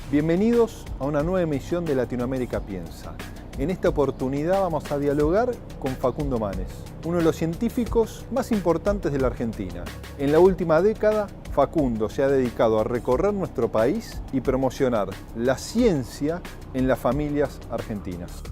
Bienvenidos a una nueva emisión de Latinoamérica Piensa. En esta oportunidad vamos a dialogar con Facundo Manes, uno de los científicos más importantes de la Argentina. En la última década, Facundo se ha dedicado a recorrer nuestro país y promocionar la ciencia en las familias argentinas.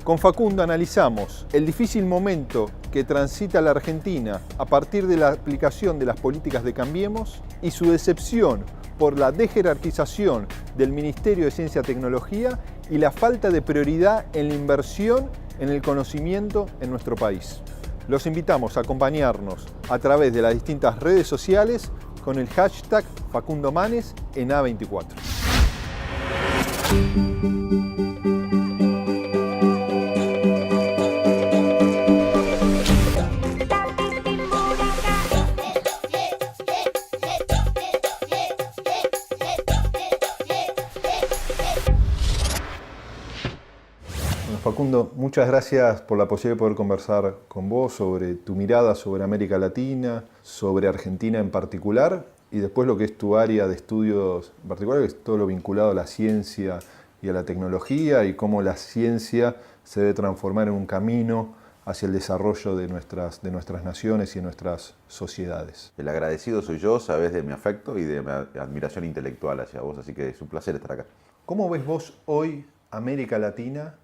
Con Facundo analizamos el difícil momento que transita la Argentina a partir de la aplicación de las políticas de Cambiemos y su decepción por la dejerarquización del Ministerio de Ciencia y Tecnología y la falta de prioridad en la inversión en el conocimiento en nuestro país. Los invitamos a acompañarnos a través de las distintas redes sociales con el hashtag Facundo Manes en A24. Facundo, muchas gracias por la posibilidad de poder conversar con vos sobre tu mirada sobre América Latina, sobre Argentina en particular, y después lo que es tu área de estudios en particular, que es todo lo vinculado a la ciencia y a la tecnología, y cómo la ciencia se debe transformar en un camino hacia el desarrollo de nuestras naciones y de nuestras sociedades. El agradecido soy yo, sabes de mi afecto y de mi admiración intelectual hacia vos, así que es un placer estar acá. ¿Cómo ves vos hoy América Latina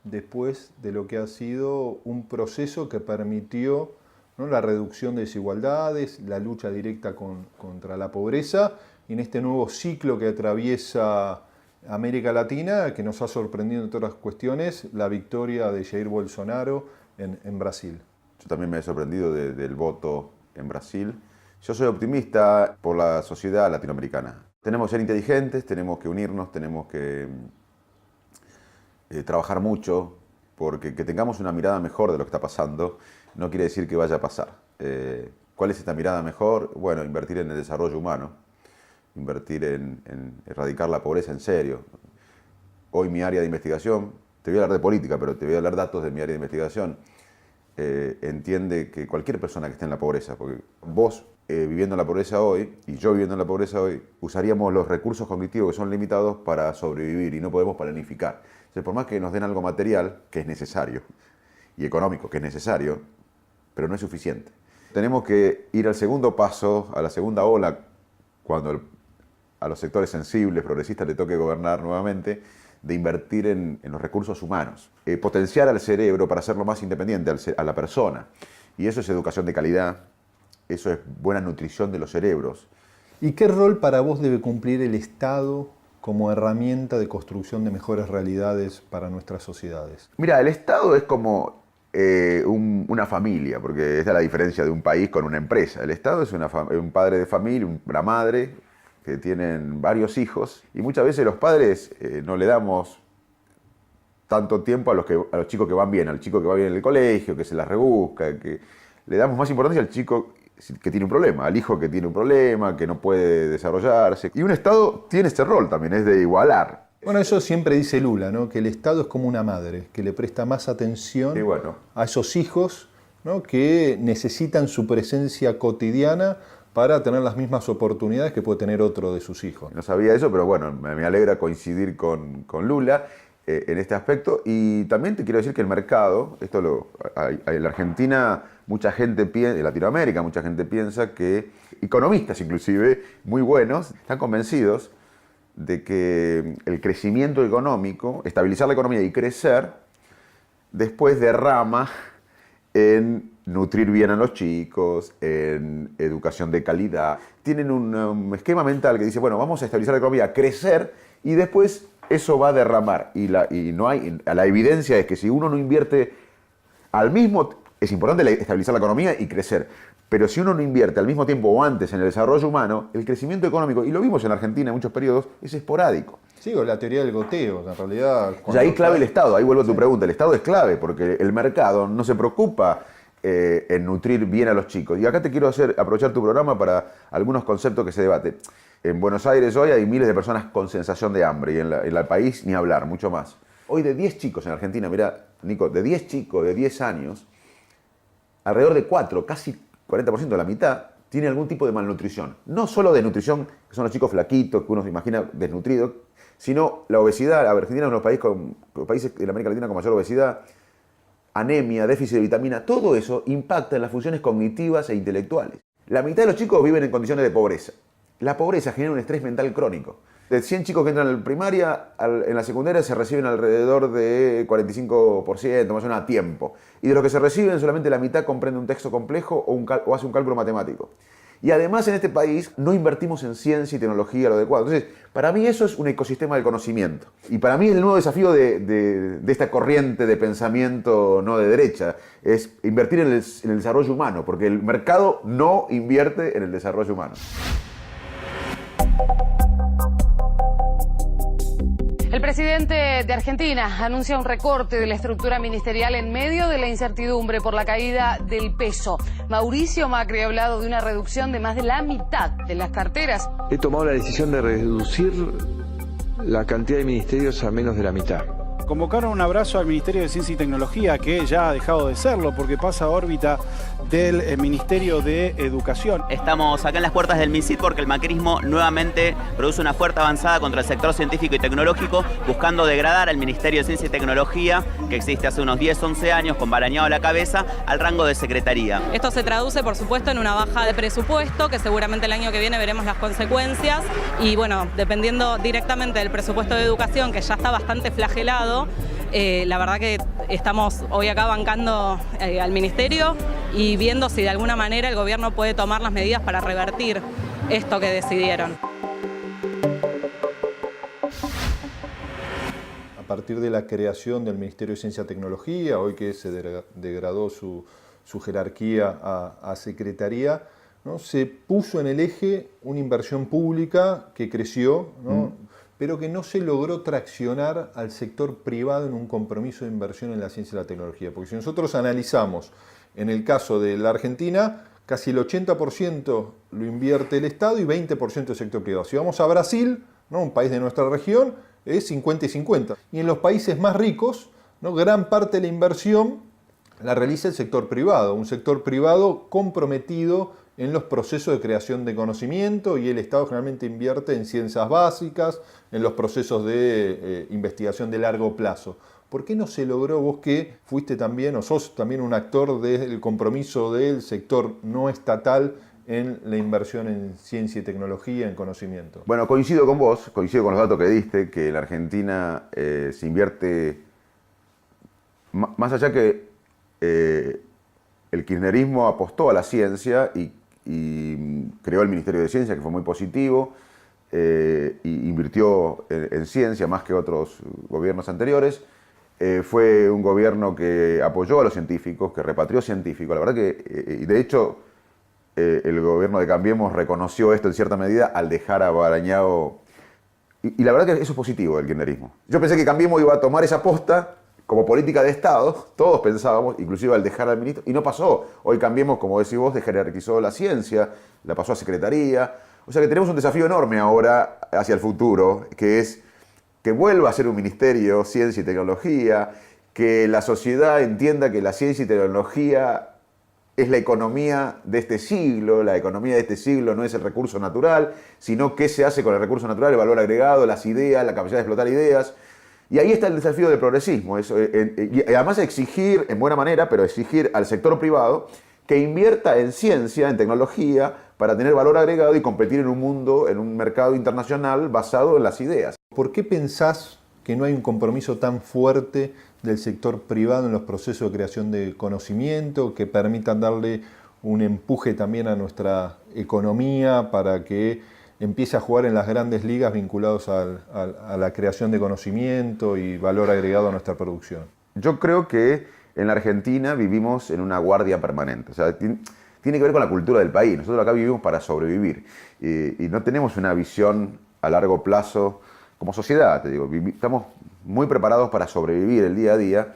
después de lo que ha sido un proceso que permitió, ¿no?, la reducción de desigualdades, la lucha directa contra la pobreza, y en este nuevo ciclo que atraviesa América Latina, que nos ha sorprendido en todas las cuestiones, la victoria de Jair Bolsonaro en Brasil? Yo también me he sorprendido del voto en Brasil. Yo soy optimista por la sociedad latinoamericana. Tenemos que ser inteligentes, tenemos que unirnos, tenemos que trabajar mucho, porque que tengamos una mirada mejor de lo que está pasando no quiere decir que vaya a pasar. ¿Cuál es esta mirada mejor? Bueno, invertir en el desarrollo humano, invertir en erradicar la pobreza en serio. Hoy mi área de investigación, te voy a hablar de política, pero te voy a hablar datos de mi área de investigación, entiende que cualquier persona que esté en la pobreza, porque vos viviendo en la pobreza hoy, y yo viviendo en la pobreza hoy, usaríamos los recursos cognitivos que son limitados para sobrevivir y no podemos planificar. Entonces, por más que nos den algo material, que es necesario, y económico, que es necesario, pero no es suficiente. Tenemos que ir al segundo paso, a la segunda ola, cuando a los sectores sensibles, progresistas, le toque gobernar nuevamente, de invertir en los recursos humanos. Potenciar al cerebro para hacerlo más independiente, a la persona. Y eso es educación de calidad, eso es buena nutrición de los cerebros. ¿Y qué rol para vos debe cumplir el Estado como herramienta de construcción de mejores realidades para nuestras sociedades? Mira, el Estado es como una familia, porque esa es la diferencia de un país con una empresa. El Estado es un padre de familia, una madre, que tienen varios hijos, y muchas veces los padres no le damos tanto tiempo a los chicos que van bien, al chico que va bien en el colegio, que se las rebusca, que le damos más importancia al chico que tiene un problema, al hijo que tiene un problema, que no puede desarrollarse. Y un Estado tiene este rol también, es de igualar. Bueno, eso siempre dice Lula, ¿no?, que el Estado es como una madre, que le presta más atención a esos hijos, ¿no?, que necesitan su presencia cotidiana para tener las mismas oportunidades que puede tener otro de sus hijos. No sabía eso, pero bueno, me alegra coincidir con Lula en este aspecto. Y también te quiero decir que el mercado, en la Argentina, mucha gente piensa, en Latinoamérica, mucha gente piensa que, economistas inclusive, muy buenos, están convencidos de que el crecimiento económico, estabilizar la economía y crecer, después derrama en nutrir bien a los chicos, en educación de calidad. Tienen un esquema mental que dice, bueno, vamos a estabilizar la economía, crecer, y después eso va a derramar. La evidencia es que si uno no invierte es importante estabilizar la economía y crecer, pero si uno no invierte al mismo tiempo o antes en el desarrollo humano, el crecimiento económico, y lo vimos en Argentina en muchos periodos, es esporádico. Sí, o la teoría del goteo, en realidad. Y ahí clave el Estado, ahí vuelvo a tu pregunta, el Estado es clave porque el mercado no se preocupa en nutrir bien a los chicos. Y acá te quiero aprovechar tu programa para algunos conceptos que se debaten. En Buenos Aires hoy hay miles de personas con sensación de hambre, y en el país ni hablar, mucho más. Hoy de 10 chicos en Argentina, mira, Nico, de 10 chicos de 10 años, alrededor de 4, casi 40%, la mitad, tiene algún tipo de malnutrición. No solo de nutrición, que son los chicos flaquitos, que uno se imagina desnutridos, sino la obesidad. Argentina es uno de los países de la América Latina con mayor obesidad, anemia, déficit de vitamina, todo eso impacta en las funciones cognitivas e intelectuales. La mitad de los chicos viven en condiciones de pobreza. La pobreza genera un estrés mental crónico. De 100 chicos que entran en la primaria, en la secundaria se reciben alrededor de 45%, más o menos a tiempo. Y de los que se reciben, solamente la mitad comprende un texto complejo o hace un cálculo matemático. Y además en este país no invertimos en ciencia y tecnología lo adecuado. Entonces, para mí eso es un ecosistema del conocimiento. Y para mí el nuevo desafío de esta corriente de pensamiento no de derecha es invertir en el desarrollo humano, porque el mercado no invierte en el desarrollo humano. El presidente de Argentina anuncia un recorte de la estructura ministerial en medio de la incertidumbre por la caída del peso. Mauricio Macri ha hablado de una reducción de más de la mitad de las carteras. He tomado la decisión de reducir la cantidad de ministerios a menos de la mitad. Convocaron un abrazo al Ministerio de Ciencia y Tecnología, que ya ha dejado de serlo porque pasa a órbita del Ministerio de Educación. Estamos acá en las puertas del MISIT porque el macrismo nuevamente produce una fuerte avanzada contra el sector científico y tecnológico, buscando degradar al Ministerio de Ciencia y Tecnología, que existe hace unos 10, 11 años, con Barañao a la cabeza, al rango de secretaría. Esto se traduce, por supuesto, en una baja de presupuesto, que seguramente el año que viene veremos las consecuencias. Y bueno, dependiendo directamente del presupuesto de educación, que ya está bastante flagelado, la verdad que estamos hoy acá bancando al Ministerio y viendo si de alguna manera el gobierno puede tomar las medidas para revertir esto que decidieron. A partir de la creación del Ministerio de Ciencia y Tecnología, hoy que se degradó su jerarquía a secretaría, ¿no?, se puso en el eje una inversión pública que creció, ¿no?, pero que no se logró traccionar al sector privado en un compromiso de inversión en la ciencia y la tecnología. Porque si nosotros analizamos, en el caso de la Argentina, casi el 80% lo invierte el Estado y 20% el sector privado. Si vamos a Brasil, ¿no?, un país de nuestra región, es 50 y 50. Y en los países más ricos, ¿no?, gran parte de la inversión la realiza el sector privado, un sector privado comprometido en los procesos de creación de conocimiento, y el Estado generalmente invierte en ciencias básicas, en los procesos de investigación de largo plazo. ¿Por qué no se logró, vos que fuiste también, o sos también un actor del compromiso del sector no estatal en la inversión en ciencia y tecnología, en conocimiento? Bueno, coincido con vos, coincido con los datos que diste, que en la Argentina se invierte, más allá que el kirchnerismo apostó a la ciencia y creó el Ministerio de Ciencia, que fue muy positivo, y invirtió en ciencia más que otros gobiernos anteriores. Fue un gobierno que apoyó a los científicos, que repatrió científicos. La verdad que, y de hecho, el gobierno de Cambiemos reconoció esto en cierta medida al dejar a Barañao. Y la verdad que eso es positivo del kirchnerismo. Yo pensé que Cambiemos iba a tomar esa posta como política de Estado, todos pensábamos, inclusive al dejar al ministro, y no pasó. Hoy Cambiemos, como decís vos, jerarquizó la ciencia, la pasó a secretaría. O sea que tenemos un desafío enorme ahora hacia el futuro, que es que vuelva a ser un ministerio, ciencia y tecnología, que la sociedad entienda que la ciencia y tecnología es la economía de este siglo. La economía de este siglo no es el recurso natural, sino qué se hace con el recurso natural, el valor agregado, las ideas, la capacidad de explotar ideas. Y ahí está el desafío del progresismo, y además exigir, en buena manera, pero exigir al sector privado que invierta en ciencia, en tecnología, para tener valor agregado y competir en un mundo, en un mercado internacional basado en las ideas. ¿Por qué pensás que no hay un compromiso tan fuerte del sector privado en los procesos de creación de conocimiento que permitan darle un empuje también a nuestra economía para que empiece a jugar en las grandes ligas vinculados a la creación de conocimiento y valor agregado a nuestra producción? Yo creo que en la Argentina vivimos en una guardia permanente. O sea, tiene que ver con la cultura del país. Nosotros acá vivimos para sobrevivir y no tenemos una visión a largo plazo como sociedad. Te digo, estamos muy preparados para sobrevivir el día a día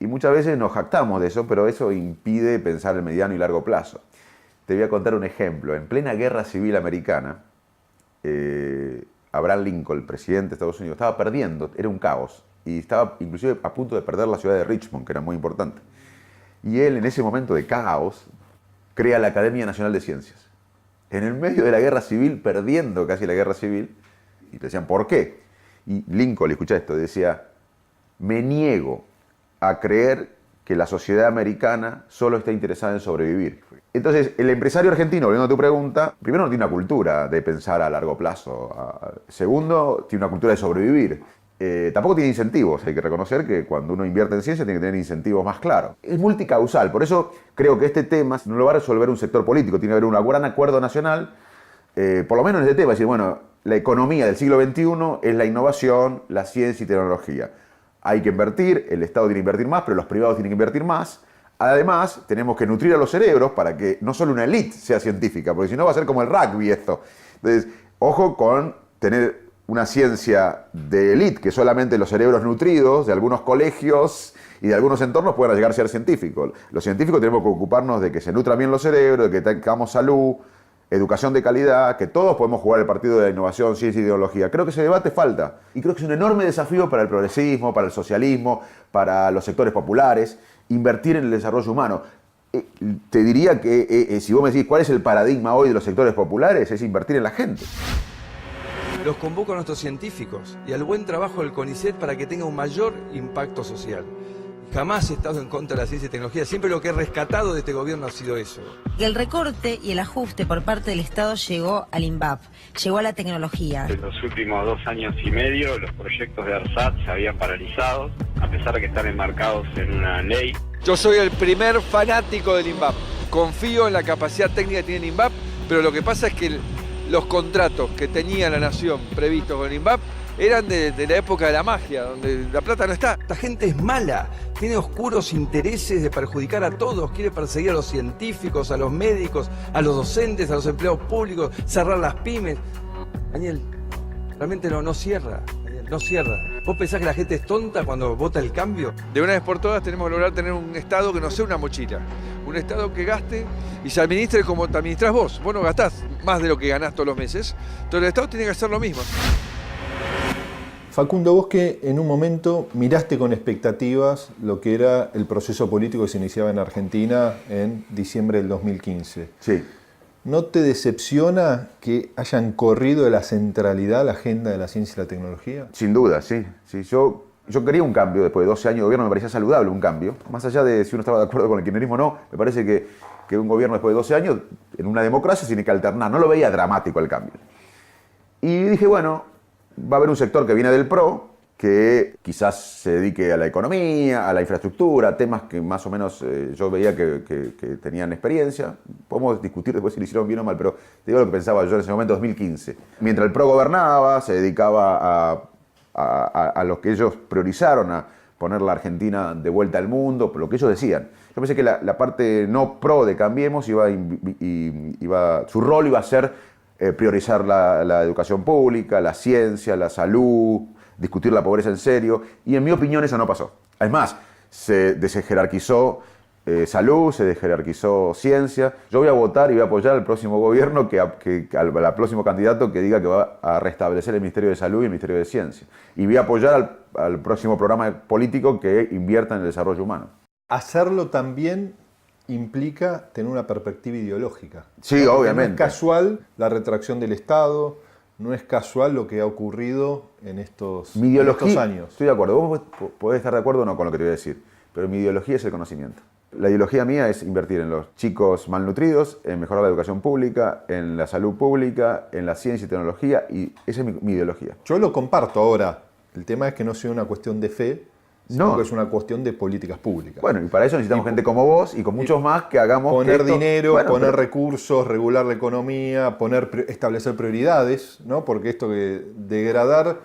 y muchas veces nos jactamos de eso, pero eso impide pensar en mediano y largo plazo. Te voy a contar un ejemplo. En plena guerra civil americana, Abraham Lincoln, el presidente de Estados Unidos, estaba perdiendo, era un caos, y estaba inclusive a punto de perder la ciudad de Richmond, que era muy importante. Y él, en ese momento de caos, crea la Academia Nacional de Ciencias. En el medio de la guerra civil, perdiendo casi la guerra civil, y te decían, ¿por qué? Y Lincoln, escucha esto, decía, me niego a creer que la sociedad americana solo está interesada en sobrevivir. Entonces, el empresario argentino, volviendo a tu pregunta, primero no tiene una cultura de pensar a largo plazo. Segundo, tiene una cultura de sobrevivir. Tampoco tiene incentivos. Hay que reconocer que cuando uno invierte en ciencia tiene que tener incentivos más claros. Es multicausal. Por eso creo que este tema no lo va a resolver un sector político. Tiene que haber un gran acuerdo nacional, por lo menos en este tema. Es decir, bueno, la economía del siglo XXI es la innovación, la ciencia y tecnología. Hay que invertir, el Estado tiene que invertir más, pero los privados tienen que invertir más. Además, tenemos que nutrir a los cerebros para que no solo una élite sea científica, porque si no va a ser como el rugby esto. Entonces, ojo con tener una ciencia de élite, que solamente los cerebros nutridos de algunos colegios y de algunos entornos puedan llegar a ser científicos. Los científicos tenemos que ocuparnos de que se nutran bien los cerebros, de que tengamos salud, educación de calidad, que todos podemos jugar el partido de la innovación, ciencia y tecnología. Creo que ese debate falta. Y creo que es un enorme desafío para el progresismo, para el socialismo, para los sectores populares, invertir en el desarrollo humano. Te diría que si vos me decís cuál es el paradigma hoy de los sectores populares, es invertir en la gente. Los convoco a nuestros científicos y al buen trabajo del CONICET para que tenga un mayor impacto social. Jamás he estado en contra de la ciencia y tecnología, siempre lo que he rescatado de este gobierno ha sido eso. El recorte y el ajuste por parte del Estado llegó al INVAP, llegó a la tecnología. En los últimos 2 años y medio los proyectos de ARSAT se habían paralizado, a pesar de que están enmarcados en una ley. Yo soy el primer fanático del INVAP, confío en la capacidad técnica que tiene el INVAP, pero lo que pasa es que los contratos que tenía la Nación previstos con el INVAP eran de la época de la magia, donde la plata no está. Esta gente es mala, tiene oscuros intereses de perjudicar a todos, quiere perseguir a los científicos, a los médicos, a los docentes, a los empleados públicos, cerrar las pymes. Daniel, realmente no cierra, Daniel, no cierra. ¿Vos pensás que la gente es tonta cuando vota el cambio? De una vez por todas tenemos que lograr tener un Estado que no sea una mochila. Un Estado que gaste y se administre como te administrás vos. Vos no gastás más de lo que ganás todos los meses. Entonces el Estado tiene que hacer lo mismo. Facundo, vos que en un momento miraste con expectativas lo que era el proceso político que se iniciaba en Argentina en diciembre del 2015. Sí. ¿No te decepciona que hayan corrido de la centralidad la agenda de la ciencia y la tecnología? Sin duda, sí. Yo quería un cambio después de 12 años de gobierno, me parecía saludable un cambio. Más allá de si uno estaba de acuerdo con el kirchnerismo o no, me parece que un gobierno después de 12 años, en una democracia, tiene que alternar. No lo veía dramático el cambio. Y dije, bueno, va a haber un sector que viene del PRO, que quizás se dedique a la economía, a la infraestructura, temas que más o menos yo veía que tenían experiencia. Podemos discutir después si lo hicieron bien o mal, pero te digo lo que pensaba yo en ese momento, 2015. Mientras el PRO gobernaba, se dedicaba a lo que ellos priorizaron, a poner la Argentina de vuelta al mundo, por lo que ellos decían. Yo pensé que la parte no pro de Cambiemos su rol iba a ser priorizar la educación pública, la ciencia, la salud, discutir la pobreza en serio, y en mi opinión eso no pasó. Es más, se desjerarquizó salud, se desjerarquizó ciencia. Yo voy a votar y voy a apoyar al próximo gobierno, al próximo candidato que diga que va a restablecer el Ministerio de Salud y el Ministerio de Ciencia. Y voy a apoyar al próximo programa político que invierta en el desarrollo humano. Hacerlo también implica tener una perspectiva ideológica. Sí, ¿no? obviamente. No es casual la retracción del Estado, no es casual lo que ha ocurrido en estos años. Estoy de acuerdo. Vos podés estar de acuerdo o no con lo que te voy a decir, pero mi ideología es el conocimiento. La ideología mía es invertir en los chicos malnutridos, en mejorar la educación pública, en la salud pública, en la ciencia y tecnología, y esa es mi ideología. Yo lo comparto ahora. El tema es que no sea una cuestión de fe, sino que es una cuestión de políticas públicas. Bueno, y para eso necesitamos gente como vos y con muchos más que hagamos... Poner dinero, poner recursos, regular la economía, establecer prioridades, ¿no? Porque esto que degradar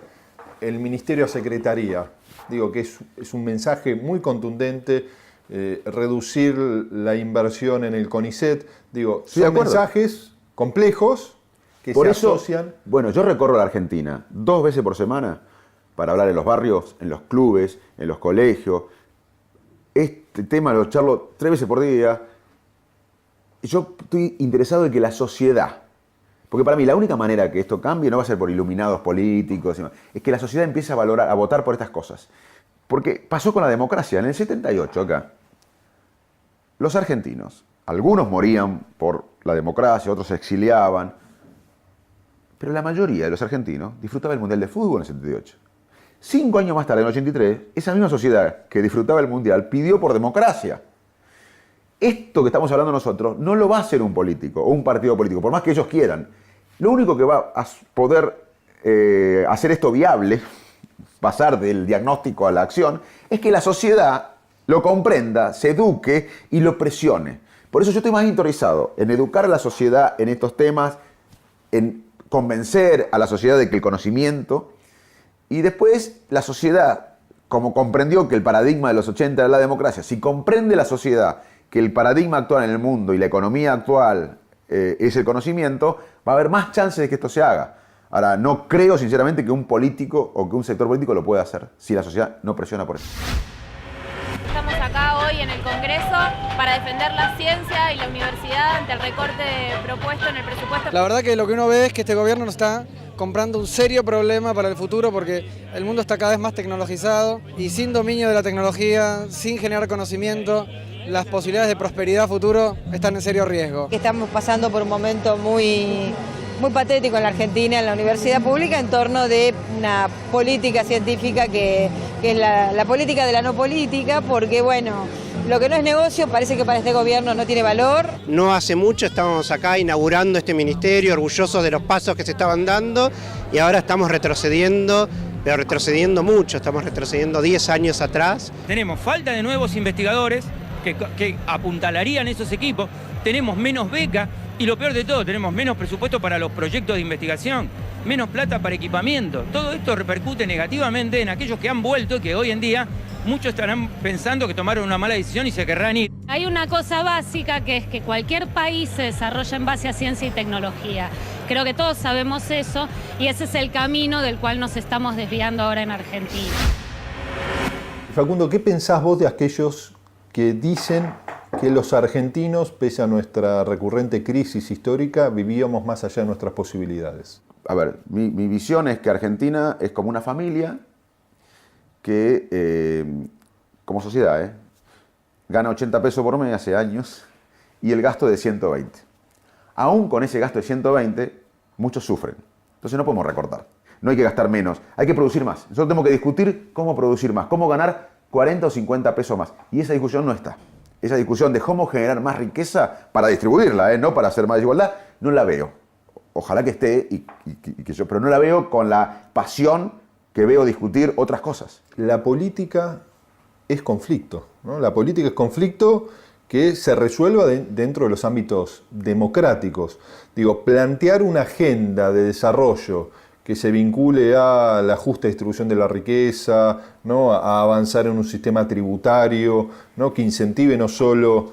el ministerio a secretaría, digo que es un mensaje muy contundente, reducir la inversión en el CONICET, digo, son mensajes complejos que se asocian... Bueno, yo recorro la Argentina 2 veces por semana para hablar en los barrios, en los clubes, en los colegios. Este tema lo charlo 3 veces por día. Yo estoy interesado en que la sociedad, porque para mí la única manera que esto cambie no va a ser por iluminados políticos, es que la sociedad empiece a votar por estas cosas. Porque pasó con la democracia. En el 78 acá, los argentinos, algunos morían por la democracia, otros se exiliaban, pero la mayoría de los argentinos disfrutaba del Mundial de Fútbol en el 78. 5 años más tarde, en el 83, esa misma sociedad que disfrutaba el Mundial pidió por democracia. Esto que estamos hablando nosotros no lo va a hacer un político o un partido político, por más que ellos quieran. Lo único que va a poder hacer esto viable, pasar del diagnóstico a la acción, es que la sociedad lo comprenda, se eduque y lo presione. Por eso yo estoy más interesado en educar a la sociedad en estos temas, en convencer a la sociedad de que el conocimiento, y después la sociedad, como comprendió que el paradigma de los 80 era la democracia, si comprende la sociedad que el paradigma actual en el mundo y la economía actual es el conocimiento, va a haber más chances de que esto se haga. Ahora, no creo sinceramente que un político o que un sector político lo pueda hacer si la sociedad no presiona por eso. Estamos acá hoy en el Congreso para defender la ciencia y la universidad ante el recorte propuesto en el presupuesto. La verdad que lo que uno ve es que este gobierno nos está comprando un serio problema para el futuro porque el mundo está cada vez más tecnologizado y sin dominio de la tecnología, sin generar conocimiento, las posibilidades de prosperidad futuro están en serio riesgo. Estamos pasando por un momento muy patético en la Argentina, en la universidad pública, en torno de una política científica que es la política de la no política, porque bueno, lo que no es negocio parece que para este gobierno no tiene valor. No hace mucho estábamos acá inaugurando este ministerio, orgullosos de los pasos que se estaban dando, y ahora estamos retrocediendo, pero retrocediendo mucho, estamos retrocediendo 10 años atrás. Tenemos falta de nuevos investigadores que apuntalarían esos equipos, tenemos menos becas y lo peor de todo, tenemos menos presupuesto para los proyectos de investigación, menos plata para equipamiento. Todo esto repercute negativamente en aquellos que han vuelto y que hoy en día muchos estarán pensando que tomaron una mala decisión y se querrán ir. Hay una cosa básica que es que cualquier país se desarrolla en base a ciencia y tecnología. Creo que todos sabemos eso y ese es el camino del cual nos estamos desviando ahora en Argentina. Facundo, ¿qué pensás vos de aquellos que dicen que los argentinos, pese a nuestra recurrente crisis histórica, vivíamos más allá de nuestras posibilidades? A ver, mi visión es que Argentina es como una familia que, como sociedad, gana 80 pesos por mes hace años y el gasto de 120. Aún con ese gasto de 120, muchos sufren. Entonces no podemos recortar. No hay que gastar menos, hay que producir más. Nosotros tenemos que discutir cómo producir más, cómo ganar 40 o 50 pesos más. Y esa discusión no está. Esa discusión de cómo generar más riqueza para distribuirla, no para hacer más desigualdad, no la veo. Ojalá que esté, pero no la veo con la pasión que veo discutir otras cosas. La política es conflicto, ¿no? La política es conflicto que se resuelva dentro de los ámbitos democráticos. Digo, plantear una agenda de desarrollo que se vincule a la justa distribución de la riqueza, ¿no? A avanzar en un sistema tributario, ¿no? Que incentive no solo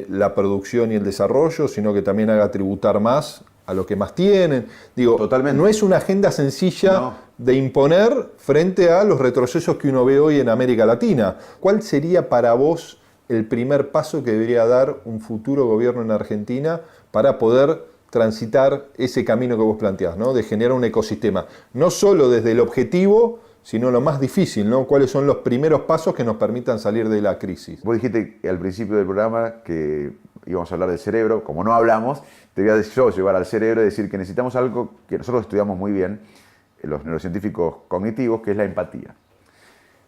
la producción y el desarrollo, sino que también haga tributar más a los que más tienen. Digo, totalmente. No es una agenda sencilla de imponer frente a los retrocesos que uno ve hoy en América Latina. ¿Cuál sería para vos el primer paso que debería dar un futuro gobierno en Argentina para poder transitar ese camino que vos planteás, ¿no? De generar un ecosistema? No solo desde el objetivo, sino lo más difícil, ¿no? ¿Cuáles son los primeros pasos que nos permitan salir de la crisis? Vos dijiste al principio del programa que íbamos a hablar del cerebro. Como no hablamos, te voy a yo llevar al cerebro y decir que necesitamos algo que nosotros estudiamos muy bien, los neurocientíficos cognitivos, que es la empatía.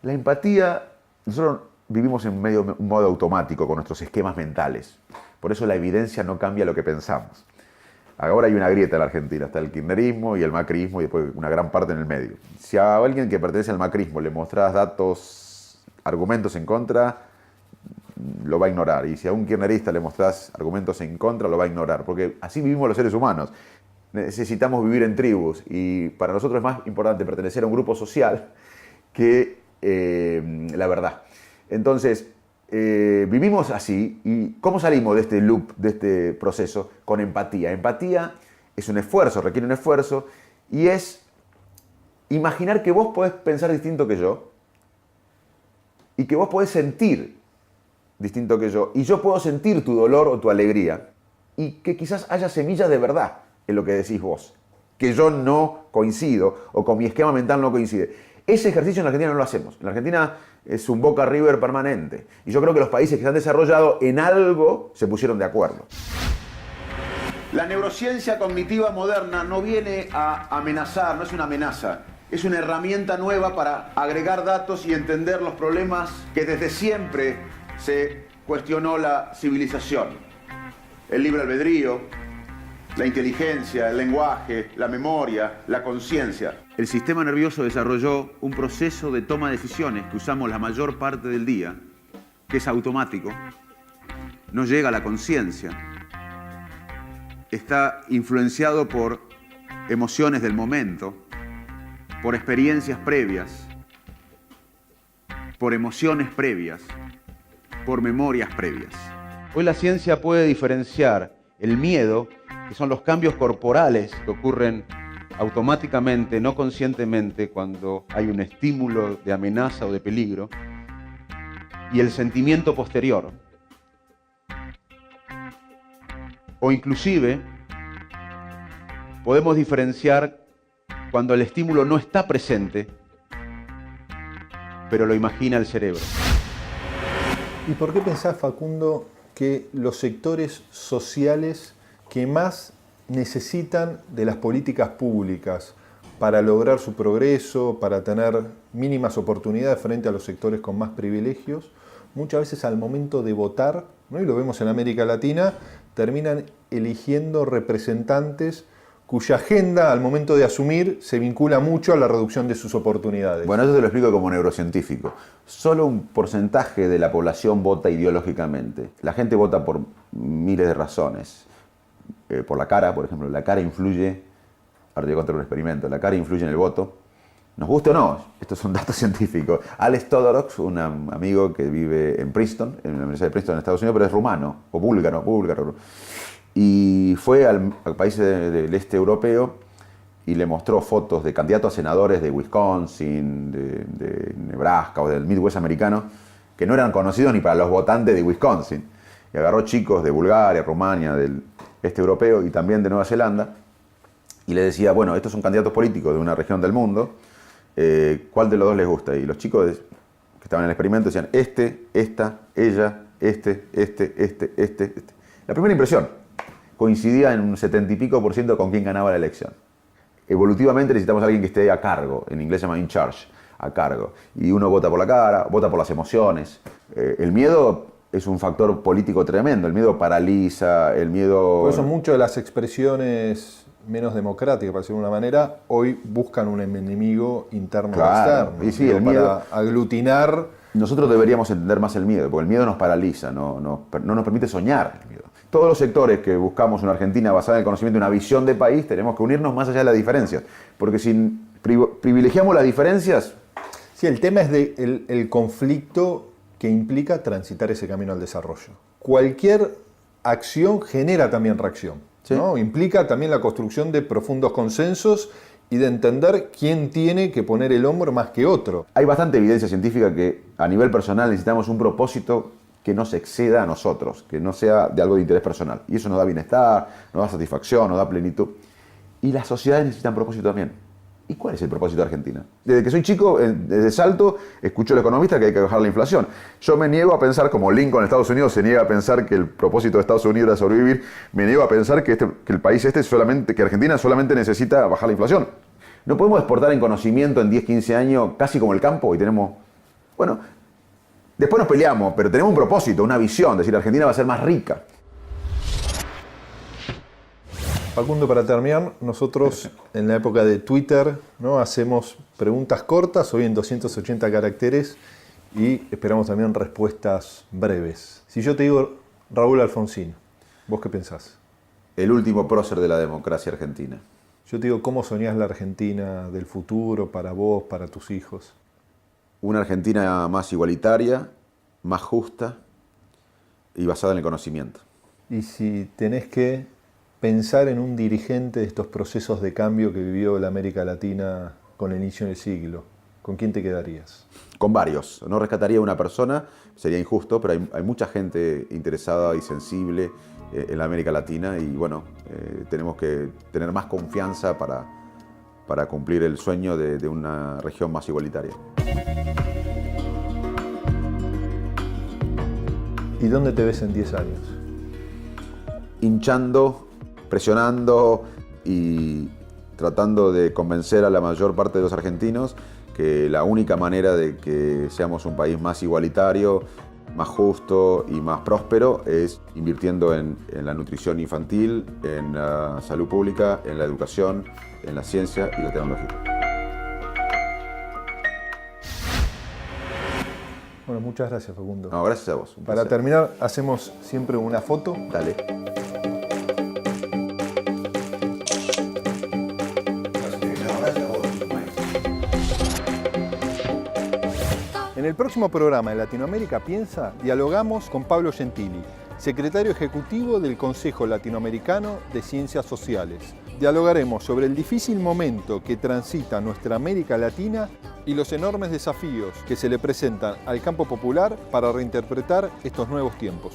La empatía, nosotros vivimos en un modo automático con nuestros esquemas mentales. Por eso la evidencia no cambia lo que pensamos. Ahora hay una grieta en la Argentina, está el kirchnerismo y el macrismo y después una gran parte en el medio. Si a alguien que pertenece al macrismo le mostrás datos, argumentos en contra, lo va a ignorar. Y si a un kirchnerista le mostrás argumentos en contra, lo va a ignorar. Porque así vivimos los seres humanos. Necesitamos vivir en tribus y para nosotros es más importante pertenecer a un grupo social que la verdad. Entonces, vivimos así. ¿Y cómo salimos de este loop, de este proceso? Con empatía. Empatía es un esfuerzo, requiere un esfuerzo y es imaginar que vos podés pensar distinto que yo y que vos podés sentir distinto que yo y yo puedo sentir tu dolor o tu alegría y que quizás haya semillas de verdad en lo que decís vos, que yo no coincido o con mi esquema mental no coincide. Ese ejercicio en la Argentina no lo hacemos. En la Argentina es un Boca River permanente. Y yo creo que los países que se han desarrollado en algo se pusieron de acuerdo. La neurociencia cognitiva moderna no viene a amenazar, no es una amenaza. es una herramienta nueva para agregar datos y entender los problemas que desde siempre se cuestionó la civilización. El libre albedrío, la inteligencia, el lenguaje, la memoria, la conciencia. El sistema nervioso desarrolló un proceso de toma de decisiones que usamos la mayor parte del día, que es automático, no llega a la conciencia, está influenciado por emociones del momento, por experiencias previas, por emociones previas, por memorias previas. Hoy la ciencia puede diferenciar el miedo, que son los cambios corporales que ocurren automáticamente, no conscientemente, cuando hay un estímulo de amenaza o de peligro, y el sentimiento posterior. O inclusive podemos diferenciar cuando el estímulo no está presente, pero lo imagina el cerebro. ¿Y por qué pensás, Facundo, que los sectores sociales que más necesitan de las políticas públicas para lograr su progreso, para tener mínimas oportunidades frente a los sectores con más privilegios, muchas veces al momento de votar, ¿no? Y lo vemos en América Latina, terminan eligiendo representantes cuya agenda al momento de asumir se vincula mucho a la reducción de sus oportunidades? Bueno, eso te lo explico como neurocientífico. Solo un porcentaje de la población vota ideológicamente. La gente vota por miles de razones. Por la cara, por ejemplo. La cara influye, ahora te voy a contar un experimento, la cara influye en el voto. Nos guste o no, estos son datos científicos. Alex Todorov, un amigo que vive en Princeton, en la Universidad de Princeton en Estados Unidos, pero es rumano, o búlgaro. Y fue al país del este europeo y le mostró fotos de candidatos a senadores de Wisconsin, de Nebraska o del Midwest americano, que no eran conocidos ni para los votantes de Wisconsin. Y agarró chicos de Bulgaria, Rumania, del este europeo y también de Nueva Zelanda, y le decía, bueno, estos son candidatos políticos de una región del mundo, ¿cuál de los dos les gusta? Y los chicos que estaban en el experimento decían, esta, ella, este. La primera impresión coincidía en un 70 y pico % con quién ganaba la elección. Evolutivamente necesitamos a alguien que esté a cargo, en inglés se llama in charge, a cargo. Y uno vota por la cara, vota por las emociones. El miedo es un factor político tremendo, el miedo paraliza, el miedo... Por eso muchas de las expresiones menos democráticas, para decirlo de una manera, hoy buscan un enemigo interno o externo. Y sí, el miedo... Para aglutinar... Nosotros deberíamos entender más el miedo, porque el miedo nos paraliza, no nos permite soñar el miedo. Todos los sectores que buscamos una Argentina basada en el conocimiento y una visión de país, tenemos que unirnos más allá de las diferencias, porque si privilegiamos las diferencias... Sí, el tema es el conflicto que implica transitar ese camino al desarrollo. Cualquier acción genera también reacción, ¿sí? ¿No? Implica también la construcción de profundos consensos y de entender quién tiene que poner el hombro más que otro. Hay bastante evidencia científica que a nivel personal necesitamos un propósito que no se exceda a nosotros, que no sea de algo de interés personal. Y eso nos da bienestar, nos da satisfacción, nos da plenitud. Y las sociedades necesitan propósito también. ¿Y cuál es el propósito de Argentina? Desde que soy chico, desde Salto, escucho al economista que hay que bajar la inflación. Yo me niego a pensar, como Lincoln en Estados Unidos se niega a pensar que el propósito de Estados Unidos era sobrevivir, me niego a pensar que el país que Argentina solamente necesita bajar la inflación. No podemos exportar en conocimiento en 10, 15 años, casi como el campo, y tenemos... Bueno, después nos peleamos, pero tenemos un propósito, una visión, decir, Argentina va a ser más rica. Facundo, para terminar, nosotros en la época de Twitter, ¿no?, hacemos preguntas cortas, hoy en 280 caracteres, y esperamos también respuestas breves. Si yo te digo Raúl Alfonsín, ¿vos qué pensás? El último prócer de la democracia argentina. Yo te digo, ¿cómo soñás la Argentina del futuro para vos, para tus hijos? Una Argentina más igualitaria, más justa y basada en el conocimiento. Y si tenés que pensar en un dirigente de estos procesos de cambio que vivió la América Latina con el inicio del siglo, ¿con quién te quedarías? Con varios. No rescataría a una persona, sería injusto, pero hay mucha gente interesada y sensible en la América Latina y bueno, tenemos que tener más confianza para cumplir el sueño de una región más igualitaria. ¿Y dónde te ves en 10 años? Hinchando, presionando y tratando de convencer a la mayor parte de los argentinos que la única manera de que seamos un país más igualitario, más justo y más próspero es invirtiendo en la nutrición infantil, en la salud pública, en la educación, en la ciencia y la tecnología. Bueno, muchas gracias, Facundo. No, gracias a vos. Para terminar, hacemos siempre una foto. Dale. En el próximo programa de Latinoamérica Piensa, dialogamos con Pablo Gentili, secretario ejecutivo del Consejo Latinoamericano de Ciencias Sociales. Dialogaremos sobre el difícil momento que transita nuestra América Latina y los enormes desafíos que se le presentan al campo popular para reinterpretar estos nuevos tiempos.